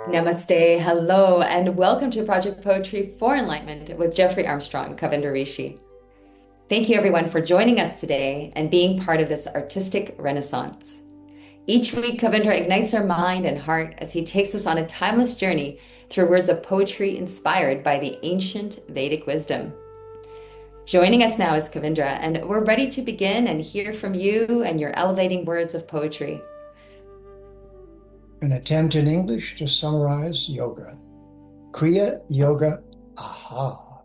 Namaste, hello, and welcome to Project Poetry for Enlightenment with Jeffrey Armstrong, Kavindra Rishi. Thank you everyone for joining us today and being part of this artistic renaissance. Each week, Kavindra ignites our mind and heart as he takes us on a timeless journey through words of poetry inspired by the ancient Vedic wisdom. Joining us now is Kavindra, and we're ready to begin and hear from you and your elevating words of poetry. An attempt in English to summarize yoga. Kriya Yoga Aha.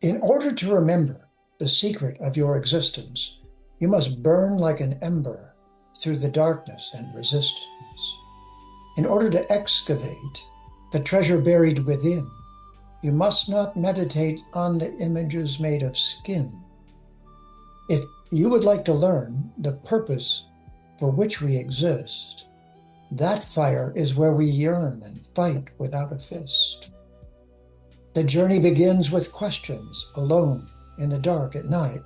In order to remember the secret of your existence, you must burn like an ember through the darkness and resistance. In order to excavate the treasure buried within, you must not meditate on the images made of skin. If you would like to learn the purpose for which we exist, that fire is where we yearn and fight without a fist. The journey begins with questions alone in the dark at night.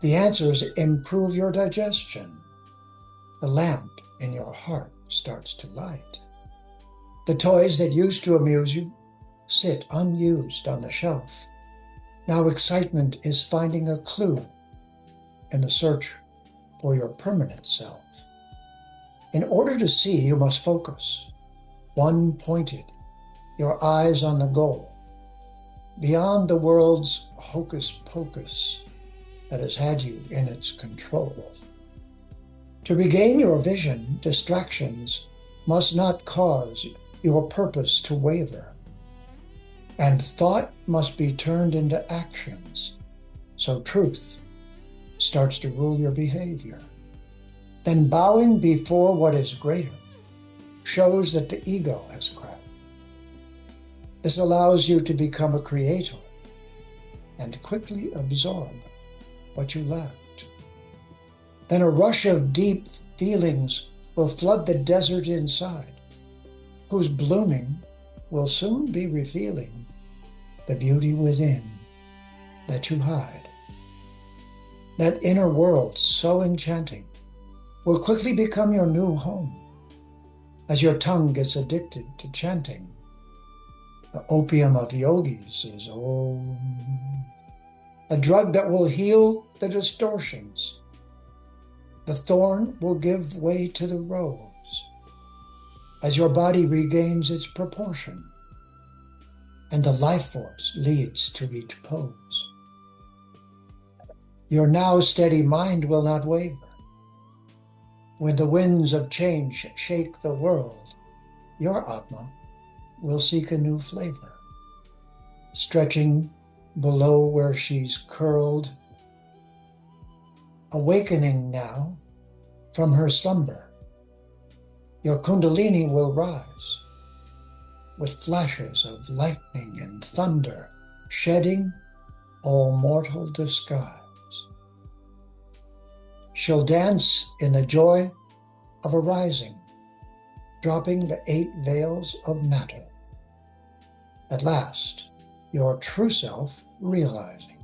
The answers improve your digestion. The lamp in your heart starts to light. The toys that used to amuse you sit unused on the shelf. Now excitement is finding a clue in the search for your permanent self. In order to see, you must focus, one-pointed, your eyes on the goal, beyond the world's hocus pocus that has had you in its control. To regain your vision, distractions must not cause your purpose to waver, and thought must be turned into actions, so truth starts to rule your behavior. Then bowing before what is greater shows that the ego has cracked. This allows you to become a creator and quickly absorb what you lacked. Then a rush of deep feelings will flood the desert inside, whose blooming will soon be revealing the beauty within that you hide. That inner world, so enchanting, will quickly become your new home as your tongue gets addicted to chanting. The opium of yogis is Om, a drug that will heal the distortions. The thorn will give way to the rose as your body regains its proportion and the life force leads to each pose. Your now steady mind will not waver. When the winds of change shake the world, your Atma will seek a new flavor, stretching below where she's curled, awakening now from her slumber. Your Kundalini will rise with flashes of lightning and thunder, shedding all mortal disguise. She'll dance in the joy of a rising, dropping the 8 veils of matter. At last, your true self realizing,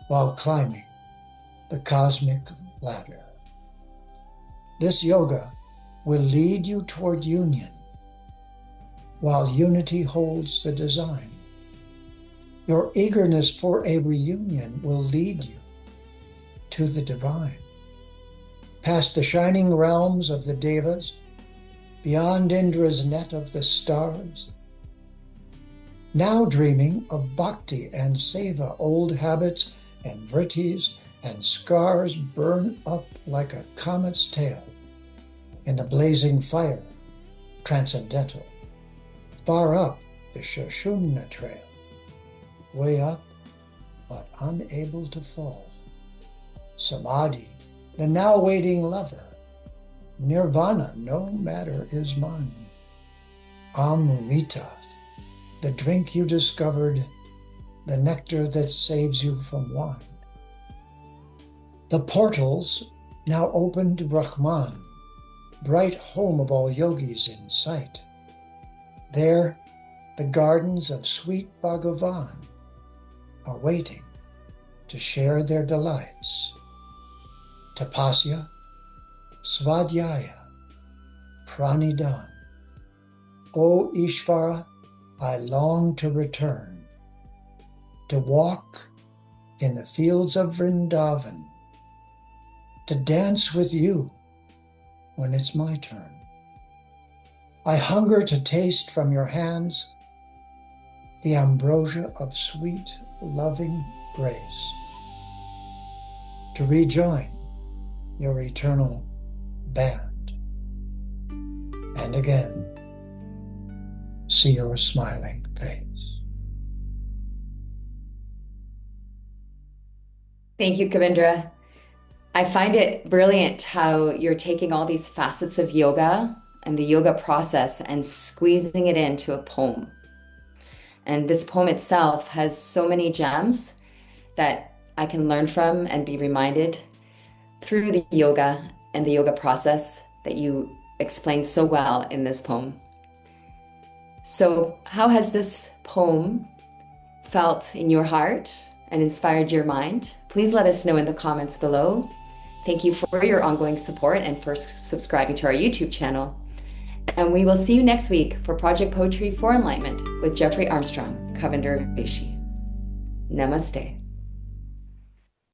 while climbing the cosmic ladder. This yoga will lead you toward union, while unity holds the design. Your eagerness for a reunion will lead you to the divine, past the shining realms of the devas, beyond Indra's net of the stars. Now dreaming of bhakti and seva, old habits and vrittis and scars burn up like a comet's tail in the blazing fire, transcendental. Far up the Shashumna trail, way up but unable to fall. Samadhi, the now waiting lover. Nirvana, no matter is mine. Amrita, the drink you discovered, the nectar that saves you from wine. The portals now open to Brahman, bright home of all yogis in sight. There, the gardens of sweet Bhagavan are waiting to share their delights. Tapasya, Svadhyaya, Pranidhan. O Ishvara, I long to return, to walk in the fields of Vrindavan, to dance with you when it's my turn. I hunger to taste from your hands the ambrosia of sweet, loving grace, to rejoin your eternal band, and again see your smiling face. Thank you, Kavindra. I find it brilliant how you're taking all these facets of yoga and the yoga process and squeezing it into a poem. And this poem itself has so many gems that I can learn from and be reminded through the yoga and the yoga process that you explained so well in this poem. So, how has this poem felt in your heart and inspired your mind? Please let us know in the comments below. Thank you for your ongoing support and for subscribing to our YouTube channel. And we will see you next week for Project Poetry for Enlightenment with Jeffrey Armstrong, Kavindra Rishi. Namaste.